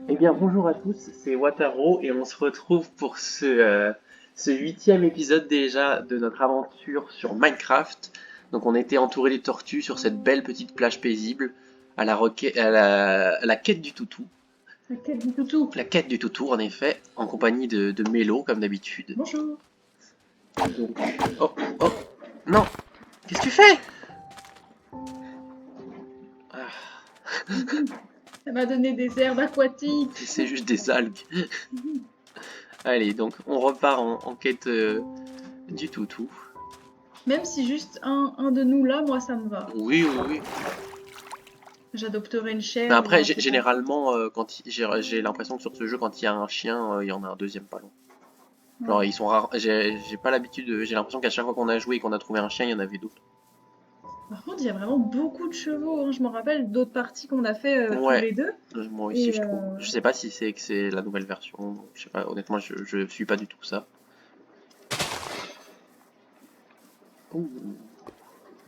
Eh bien, bonjour à tous, c'est Wataro et on se retrouve pour ce 8e épisode déjà de notre aventure sur Minecraft. Donc, on était entouré des tortues sur cette belle petite plage paisible à la quête du toutou. La quête du toutou. La quête du toutou, en effet, en compagnie de Mélo, comme d'habitude. Bonjour. Donc, oh, oh, non, qu'est-ce que tu fais? Ah, Elle m'a donné des herbes aquatiques. c'est juste des algues. Allez, donc, on repart en quête du toutou. Même si juste un de nous là, moi ça me va. Oui, oui, oui. J'adopterai une Mais chèvre ou après, un truc comme ça. généralement, j'ai l'impression que sur ce jeu, quand il y a un chien, il y en a un deuxième pas loin. Genre, Ouais. ils sont rares. J'ai pas l'habitude. J'ai l'impression qu'à chaque fois qu'on a joué et qu'on a trouvé un chien, il y en avait d'autres. Par contre, il y a vraiment beaucoup de chevaux, hein. Je me rappelle d'autres parties qu'on a fait tous Ouais, les deux. moi aussi, Et je trouve. Je sais pas si c'est que c'est la nouvelle version. Je sais pas, honnêtement, je suis pas du tout ça. Ouh,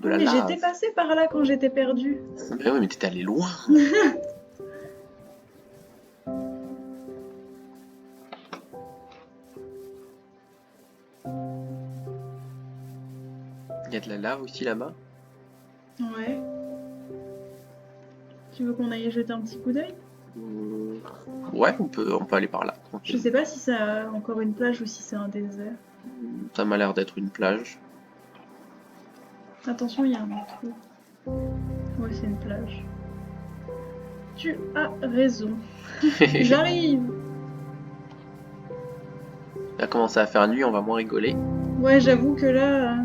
de oui, la mais j'étais lave. passée par là quand j'étais perdue. Mais oui, mais t'étais allé loin. Il y a de la lave aussi là-bas. Ouais. Tu veux qu'on aille jeter un petit coup d'œil? Euh, Ouais, on peut aller par là, Je sais tranquillement. pas si c'est encore une plage ou si c'est un désert. Ça m'a l'air d'être une plage. Attention, il y a un trou. Ouais, c'est une plage. Tu as raison. J'arrive. Il a commencé à faire nuit, on va moins rigoler. Ouais, j'avoue que là,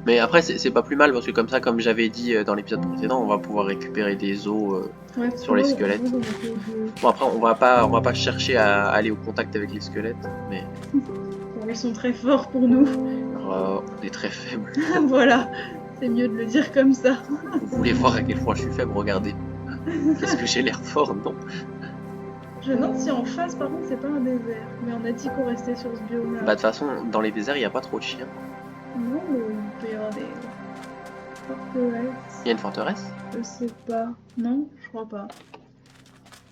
Mais après, c'est pas plus mal parce que comme ça, comme j'avais dit dans l'épisode précédent, on va pouvoir récupérer des os ouais, parce que sur les moi, en vrai, squelettes. j'en ai que deux. Bon, après, on va pas chercher à aller au contact avec les squelettes, mais Bon, ils sont très forts pour nous. on est très faible. Voilà, c'est mieux de le dire comme ça. Vous voulez voir à quel point je suis faible? Regardez. Est-ce que j'ai l'air fort? Non. Je me demande si en face, par contre, c'est pas un désert. Mais on a dit qu'on restait sur ce Bah, biome-là. de toute façon, dans les déserts, il n'y a pas trop de chiens. Non, mais il peut y avoir des Il y forteresses. a une forteresse? Je sais pas. Non, je crois pas.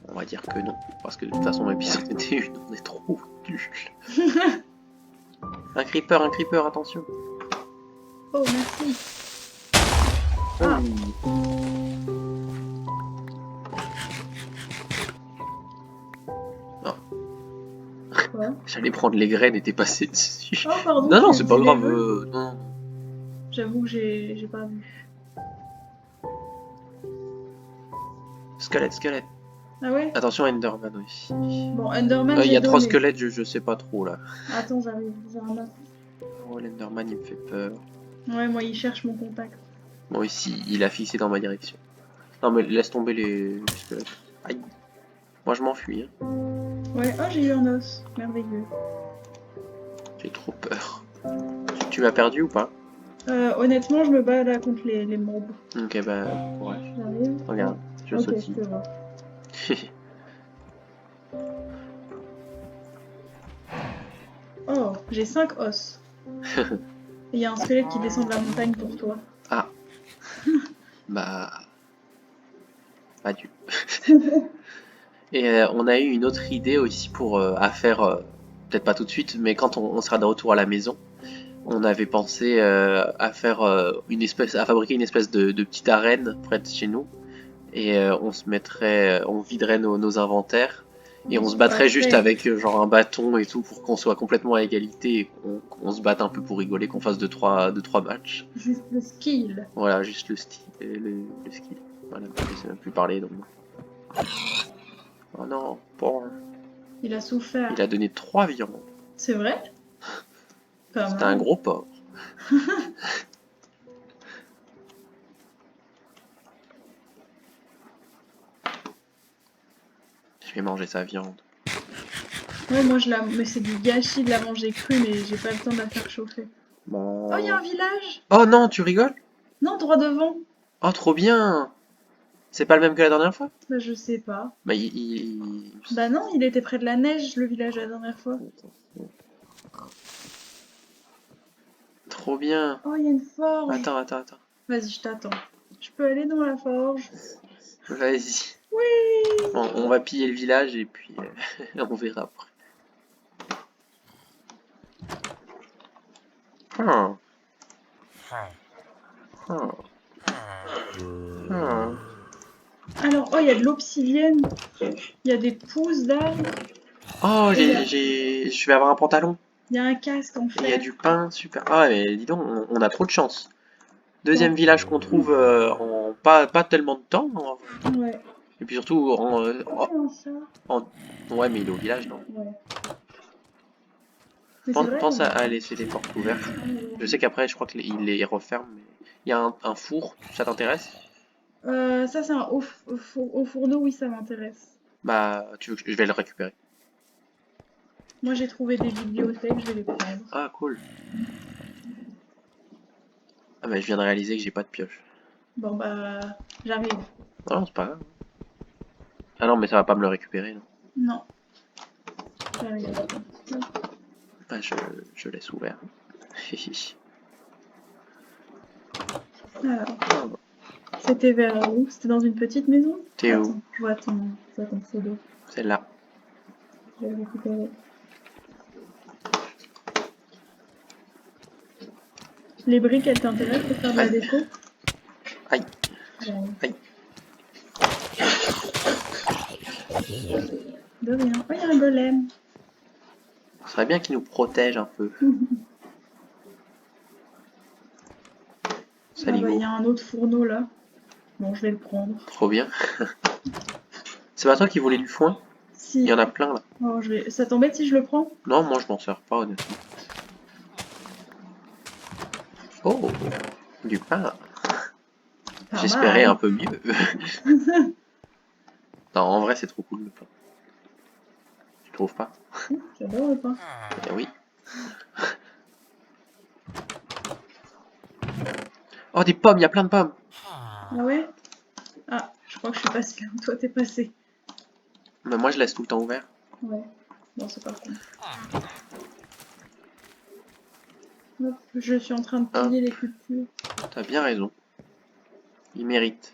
On va dire que non. Parce que de toute façon, même si c'en était une, on est trop nuls. Un creeper, attention. Oh, merci. Ah, Oh. Non, quoi? j'allais prendre les graines et t'es passé dessus. Oh, pardon, Non, non, tu c'est pas dis les grave. vœux? Non. J'avoue que j'ai pas vu. Squelette, squelette. Ah ouais? Attention, Enderman aussi. Bon, Enderman, Il y j'ai a trois donné. squelettes, je sais pas trop là. Attends, j'arrive, je ramasse. Oh, l'Enderman, il me fait peur. Ouais, moi, il cherche mon contact. Moi ici, il a fixé dans ma direction. Non, mais laisse tomber les squelettes. Aïe. Moi, je m'enfuis. Hein. Ouais, oh, j'ai eu un os. Merveilleux. J'ai trop peur. Tu m'as perdu ou pas? Honnêtement, je me bats là contre les mobs. Ok, bah, courage. J'arrive. Oh, Regarde, je ok, je sautille. te vois. Oh, j'ai 5 os. Il y a un squelette qui descend de la montagne pour toi. Ah, bah, adieu. Et on a eu une autre idée aussi pour à faire, peut-être pas tout de suite, mais quand on sera de retour à la maison, on avait pensé à faire à fabriquer une espèce de petite arène près de chez nous, et on viderait nos inventaires, et On on se se battrait juste battrait. avec genre un bâton et tout pour qu'on soit complètement à égalité et qu'on se batte un peu pour rigoler, qu'on fasse deux trois matchs. Juste le skill. Voilà, juste le style, le skill. Voilà, je sais même plus parler donc. Oh non, porc. Il a Il souffert. a donné 3 viandes. C'est vrai? Pas C'était un mal. gros porc. Je vais manger sa viande. Ouais, moi je la. Mais c'est du gâchis de la manger crue, mais j'ai pas le temps de la faire chauffer. Oh, il y a Bah... un village! Oh non, tu rigoles? Non, droit devant! Oh, trop bien! C'est pas le même que la dernière fois? Bah, je sais pas. Bah, Bah, non, il était près de la neige, le village, la dernière fois. Trop bien! Oh, il y a une forge! Attends. Vas-y, je t'attends. Je peux aller dans la forge? Vas-y. Oui. Bon, on va piller le village et puis on verra après. Hmm. Hmm. Hmm. Alors, oh, il y a de l'obsidienne. Il y a des pousses d'arbres. Oh, Et je vais avoir un pantalon. il y a un casque en Il y a fer. du pain, super. Ah, mais dis donc, on a trop de chance. Bon. Deuxième village qu'on trouve en pas tellement de temps, en vrai. Ouais. Et puis surtout Oh, il y a un chat. en- ouais, mais il est au village, non? Ouais. Mais c'est vrai, il y Pense a un à chat. laisser les portes ouvertes. Ah, ouais. Je sais qu'après, je crois qu'il les referme. Mais... Il y a un four, ça t'intéresse? Ça, c'est un au fourneau, oui, ça m'intéresse. Bah, tu veux que je vais le récupérer. Moi, j'ai trouvé des bibliothèques, je vais les prendre. Ah, cool. Ah, bah, je viens de réaliser que j'ai pas de pioche. Bon, bah, j'arrive. Ah non, c'est pas grave. Ah non, mais ça va pas me le récupérer, non. Non, j'arrive. Bah, je laisse ouvert. Alors, c'était vers où? C'était dans une petite maison? T'es où? Attends, je vois ton pseudo. Celle-là. Je vais le récupérer. Les briques, elles t'intéressent pour faire de la Aïe, déco? aïe, Ouais. aïe. De rien. Oh, il y a un golem. Ce serait bien qu'il nous protège un peu. Ah bah, il Saligo. y a un autre fourneau là. Bon, je vais le prendre. Trop bien. C'est pas toi qui voulais du foin? Il Si. y en a plein là. Oh, ça t'embête si je le prends? Non, moi je m'en sers pas honnêtement. Oh, du pain. Pas J'espérais un mal. peu mieux. Non, en vrai c'est trop cool le pain. Tu trouves pas? Si, j'adore le pain. Eh oui. Oh, des pommes, il y a plein de pommes. Ah ouais? Ah, je crois que je suis passée là où toi t'es passé. Mais moi je laisse tout le temps ouvert. Ouais. Bon, c'est pas con. Hop, je suis en train de Hein, piller les cultures. t'as bien raison. Il mérite.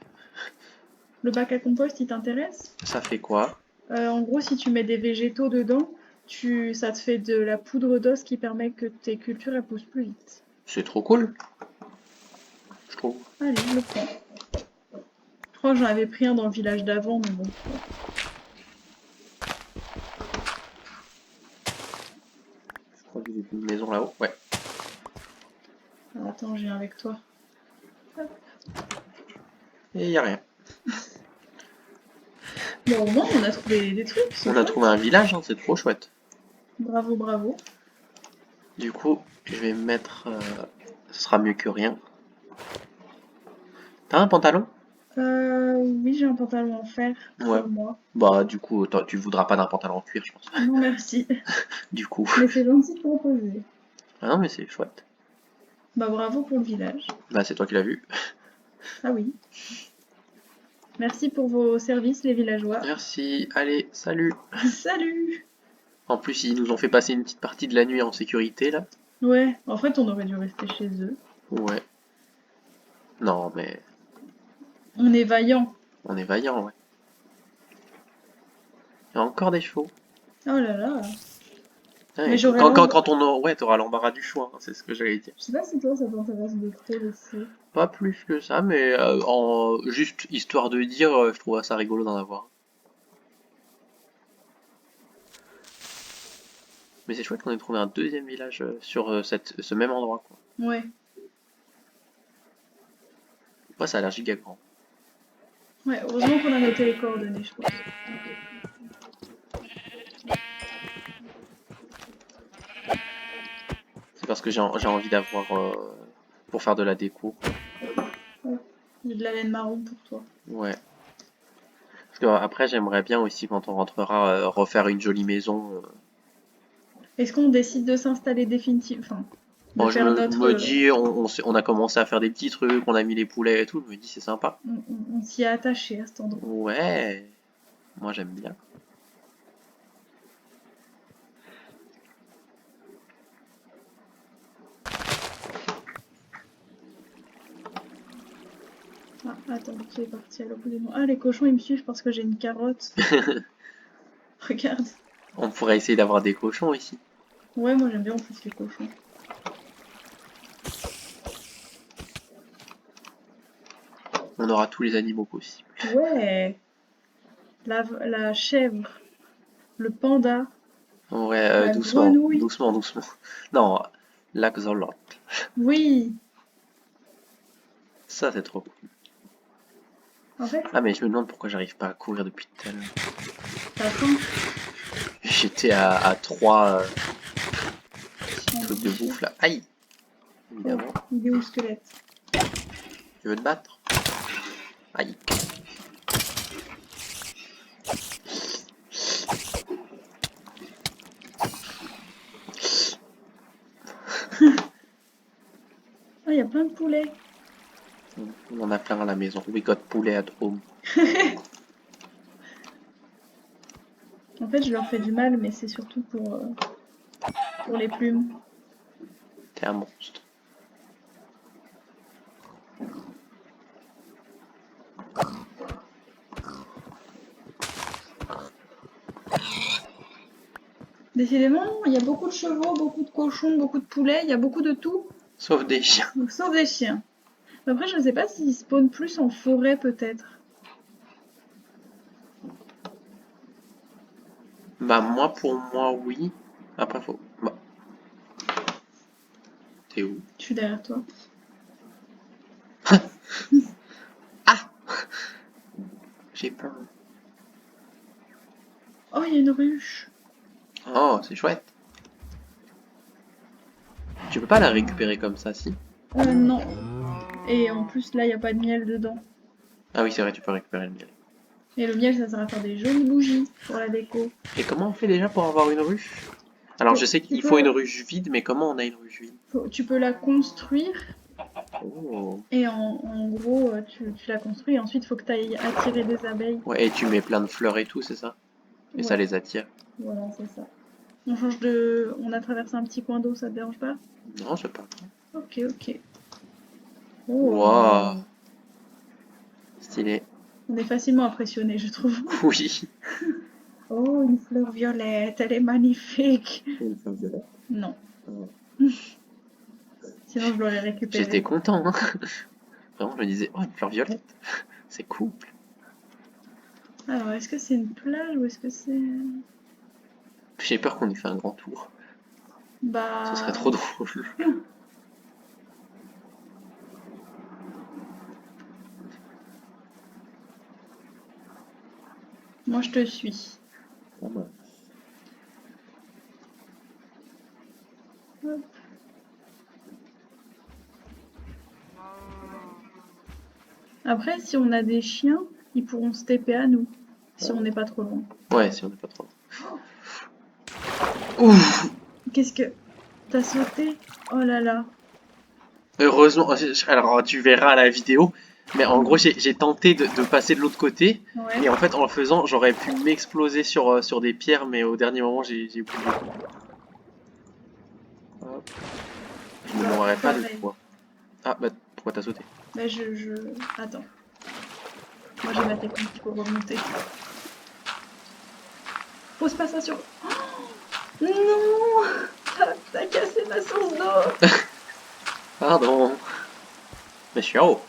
Le bac à compost, il t'intéresse? Ça fait quoi? En gros, si tu mets des végétaux dedans, ça te fait de la poudre d'os qui permet que tes cultures elles poussent plus vite. C'est trop cool, je trouve. Allez, je le prends. Je crois que j'en avais pris un dans le village d'avant, mais bon. Je crois que j'ai une maison là-haut. Ouais. Alors, attends, je viens avec toi. Hop. Et y a rien. Bon, au moins, on a trouvé des trucs. On a trouvé un village, hein, c'est trop chouette. Bravo, bravo. Du coup, je vais mettre... ce sera mieux que rien. T'as un pantalon? Oui, j'ai un pantalon en fer Ouais. sur moi. Bah du coup, tu voudras pas d'un pantalon en cuir, je pense. Non, merci. Du coup. Mais c'est gentil de proposer. Ah non, mais c'est chouette. Bah, bravo pour le village. Bah c'est toi qui l'as vu. Ah oui. Merci pour vos services, les villageois. Merci, allez, salut. Salut! En plus, ils nous ont fait passer une petite partie de la nuit en sécurité, là. Ouais, en fait, on aurait dû rester chez eux. Ouais. Non, mais On est vaillants. on est vaillant, ouais. Il y a encore des chevaux. Oh là là. Ouais, Mais j'aurais quand ouais, t'auras l'embarras du choix, hein, c'est ce que j'allais dire. Je sais pas si toi, ça t'intéresse de trop les chevaux. Pas plus que ça, mais juste histoire de dire, je trouve ça rigolo d'en avoir. Mais c'est chouette qu'on ait trouvé un deuxième village sur ce même endroit, quoi. Ouais. Ouais, ça a l'air giga grand. Ouais, heureusement qu'on a noté les coordonnées, je pense. C'est parce que j'ai envie d'avoir pour faire de la déco. Ouais. J'ai de la laine marron pour toi. Ouais. Parce que après, j'aimerais bien aussi quand on rentrera refaire une jolie maison. Est-ce qu'on décide de s'installer définitivement? Enfin, de Bon, je faire me notre... dis, on a commencé à faire des petits trucs, on a mis les poulets et tout, je me dis c'est sympa. On s'y est attaché à cet endroit. Ouais, moi j'aime bien. Ah, Attends, qui est parti à l'autre bout des mots. Ah, les cochons, ils me suivent parce que j'ai une carotte. Regarde. On pourrait essayer d'avoir des cochons ici. Ouais, moi j'aime bien en plus les cochons. On aura tous les animaux possibles. Ouais. La chèvre, le panda, Ouais, la doucement, grenouille. doucement, doucement. Non, l'axolotl. Oui. Ça, c'est trop cool. En fait, Ah, mais je me demande pourquoi j'arrive pas à courir depuis tout à l'heure. t'as faim. J'étais à 3 petits trucs de bouffe là. Aïe! Oh, Évidemment. il est où le squelette? Tu veux te battre? Aïe! Ah, il y a plein de poulets. On en a plein à la maison. We got poulet at home. En fait, je leur fais du mal, mais c'est surtout pour les plumes. T'es un monstre. Décidément, il y a beaucoup de chevaux, beaucoup de cochons, beaucoup de poulets, il y a beaucoup de tout, Sauf des chiens. sauf des chiens. Après, je ne sais pas s'ils spawnent plus en forêt, peut-être. Bah, moi, pour moi, oui. Après, faut. Bah. T'es où? Je suis derrière toi. Ah! J'ai peur. Oh, il y a une ruche. Oh, c'est chouette. Tu peux pas la récupérer comme ça, si? Non. Et en plus, là, il n'y a pas de miel dedans. Ah oui, c'est vrai, tu peux récupérer le miel. Et le miel, ça sert à faire des jolies bougies pour la déco. Et comment on fait déjà pour avoir une ruche? Alors, je sais Tu qu'il faut peux, une ruche vide, mais comment on a une ruche vide? tu peux la construire Oh. et en gros, tu la construis et ensuite, il faut que tu ailles attirer des abeilles. Ouais, et tu mets plein de fleurs et tout, c'est ça? Et ça Ouais, les attire. voilà, c'est ça. On a traversé un petit coin d'eau, ça te dérange pas? Non, je sais pas. Ok, ok. Oh, Waouh, stylé. on est facilement impressionné, je trouve. Oui. Oh, une fleur violette, elle est magnifique. Une fleur violette. Non, Oh. sinon je dois les J'étais récupérer. content, hein. Vraiment, je me disais, oh, une fleur violette. C'est cool. Alors, est-ce que c'est une plage ou est-ce que c'est... J'ai peur qu'on ait fait un grand tour. Ce serait Bah... trop drôle. Moi, je te suis. Ah bah. Hop. Après, si on a des chiens, ils pourront se TP à nous, si on n'est pas trop loin. Ouais, si on n'est pas trop. Ouf. Qu'est-ce que... T'as sauté? Oh là là. Heureusement, alors tu verras la vidéo, mais en gros j'ai tenté de passer de l'autre côté, Ouais. et en fait en le faisant j'aurais pu m'exploser sur des pierres, mais au dernier moment j'ai oublié. Hop. Je ne mourrai pas deux Pareil. fois. Ah bah pourquoi t'as sauté? Bah, Attends. Moi, j'ai ma technique pour remonter. Pose pas ça sur... Oh non! T'as cassé ma source d'eau! Pardon. Mais je suis en haut.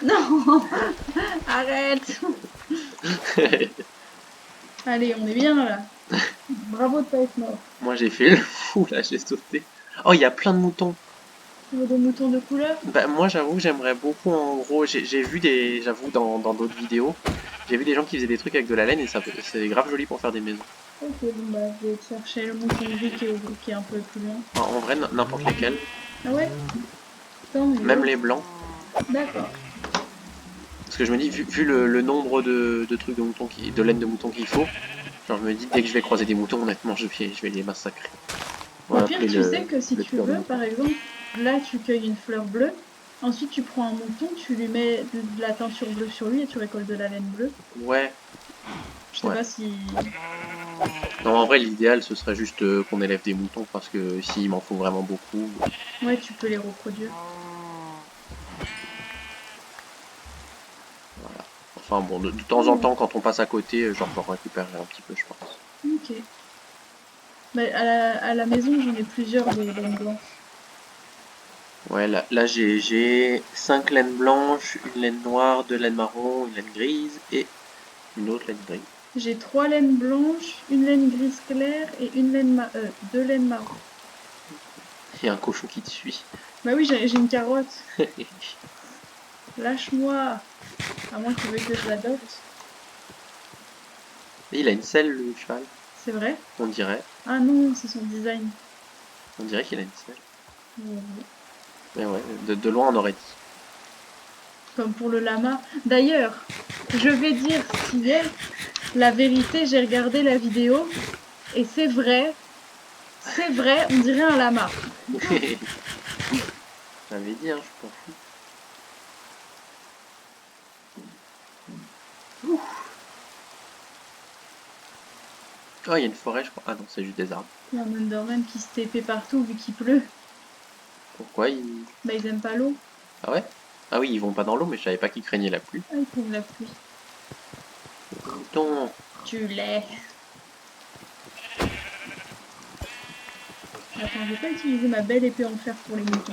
Non! Arrête! Allez, on est bien là. Bravo de pas être mort. Moi j'ai fait le fou là, j'ai sauté. Oh, il y a plein de moutons. Tu veux des moutons de couleur? Bah moi j'avoue que j'aimerais beaucoup, en gros, j'ai vu des, j'avoue dans d'autres vidéos, j'ai vu des gens qui faisaient des trucs avec de la laine et ça c'est grave joli pour faire des maisons. Ok, bon bah je vais chercher le mouton gris qui est un peu plus loin. En vrai n'importe lesquels, Ah ouais? Tant mieux. même les blancs. D'accord. Parce que je me dis, vu le nombre de trucs de moutons, de laine de mouton qu'il faut, genre je me dis dès que je vais croiser des moutons, honnêtement je vais les massacrer. On Au va pire, appeler tu sais que si le tu tueur de veux, moutons. par exemple, là tu cueilles une fleur bleue, ensuite tu prends un mouton, tu lui mets de la teinture bleue sur lui et tu récoltes de la laine bleue. Ouais, Je sais Ouais. pas si... Non, en vrai, l'idéal, ce serait juste qu'on élève des moutons, parce que s'il m'en faut vraiment beaucoup... Ouais, tu peux les reproduire. Voilà. Enfin bon, de temps en temps, quand on passe à côté, genre, j'en récupérerai un petit peu, je pense. Ok. Bah, à la maison, j'en ai plusieurs de laine blanche. Ouais, là j'ai 5 laines blanches, une laine noire, 2 laines marron, une laine grise et une autre laine grise. J'ai 3 laines blanches, une laine grise claire et une laine 2 laines marron. Et un cochon qui te suit. Bah oui, j'ai une carotte. Lâche-moi. À moins qu'il veuille que je l'adopte. Et il a une selle, le cheval. C'est vrai? On dirait. Ah non, c'est son design. On dirait qu'il a une selle. Mhm. Mais ouais, de loin on aurait dit. Comme pour le lama. D'ailleurs, je vais dire ce qui est. La vérité, j'ai regardé la vidéo et c'est vrai, on dirait un lama. J'avais dit, hein, je m'en fous. Oh, il y a une forêt, je crois. Ah non, c'est juste des arbres. Il y a un Enderman qui se TP partout vu qu'il pleut. Pourquoi ils... Bah ils aiment pas l'eau. Ah ouais? Ah oui, ils vont pas dans l'eau, mais je savais pas qu'ils craignaient la pluie. Ah, ils trouvent la pluie. Non. Tu l'es. Attends, je vais pas utiliser ma belle épée en fer pour les moutons.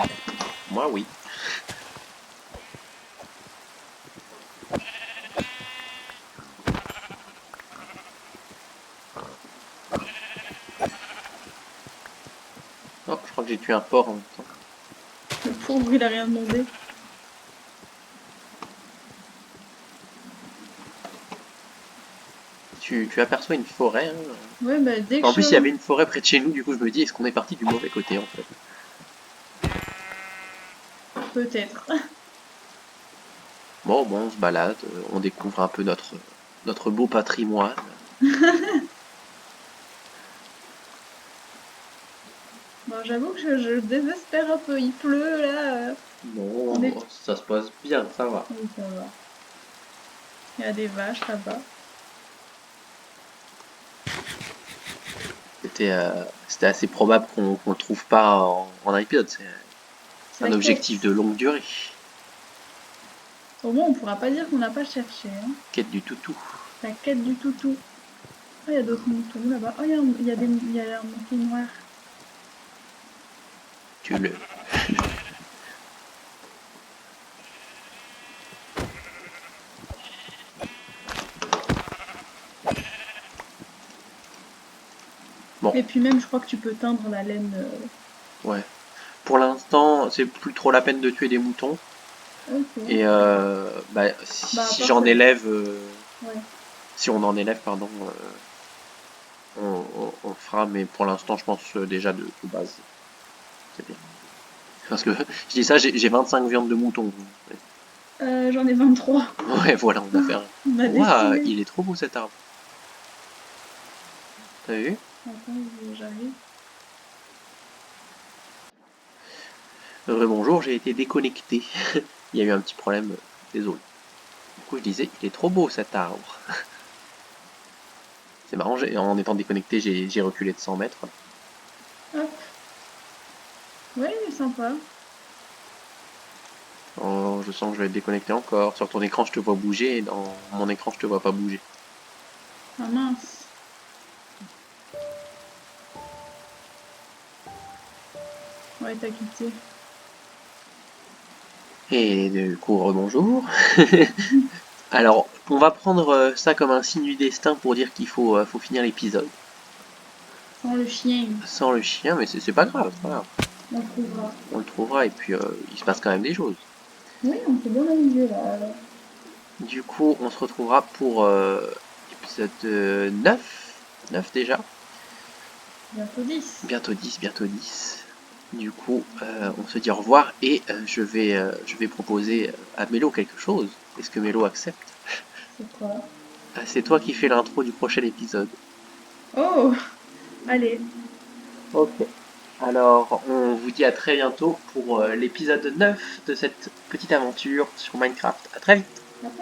Moi, oui. Oh, je crois que j'ai tué un porc en même temps. Le pauvre, il a rien demandé. Tu aperçois une forêt, hein. Ouais, bah dès que En plus, il y je... avait une forêt près de chez nous, du coup, je me dis, est-ce qu'on est parti du mauvais côté, en fait? Peut-être. Bon, on se balade, on découvre un peu notre beau patrimoine. Bon, j'avoue que je désespère un peu. Il pleut là. Bon, On est... ça se passe bien, ça va. Oui, ça va. Il y a des vaches là-bas. C'était assez probable qu'on le trouve pas en épisode. C'est C'est un la objectif quête. de longue durée. Au moins, on pourra pas dire qu'on n'a pas cherché. Hein. Quête du toutou. La quête du toutou. Oh, il y a d'autres moutons là-bas. Oh, il y a un mouton noir. Tu le. Bon, Et puis même, je crois que tu peux teindre la laine. ouais. Pour l'instant, c'est plus trop la peine de tuer des moutons. Ok. Et Bah, à si part j'en ça. élève, Ouais. si on en élève, pardon, on le fera. Mais pour l'instant, je pense déjà de base, c'est bien. Parce que je dis ça, j'ai 25 viandes de mouton. J'en ai 23. Ouais, voilà, on a fait un. On a Waouh, décimé. il est trop beau cet arbre. T'as vu? Attends, j'arrive. Bonjour, j'ai été déconnecté. Il y a eu un petit problème, désolé. Du coup, je disais, il est trop beau cet arbre. C'est marrant, en étant déconnecté, j'ai reculé de 100 mètres. Hop. Ouais, il est sympa. Oh, je sens que je vais être déconnecté encore. Sur ton écran, je te vois bouger, et dans mon écran, je te vois pas bouger. Ah mince. Ouais, t'as quitté. Et du coup, rebonjour. Alors, on va prendre ça comme un signe du destin pour dire qu'il faut finir l'épisode. Sans le chien, Sans le chien, mais c'est pas grave, c'est pas grave. on le trouvera. On le trouvera, et puis il se passe quand même des choses. Oui, on s'est bien amusé là. Du coup, on se retrouvera pour épisode 9. 9 déjà. Bientôt 10. Bientôt 10, bientôt 10. Du coup, on se dit au revoir et je vais proposer à Mélo quelque chose. Est-ce que Mélo accepte? C'est quoi? C'est toi qui fais l'intro du prochain épisode. Oh! Allez. Ok. Alors, on vous dit à très bientôt pour l'épisode 9 de cette petite aventure sur Minecraft. À très vite. Attends.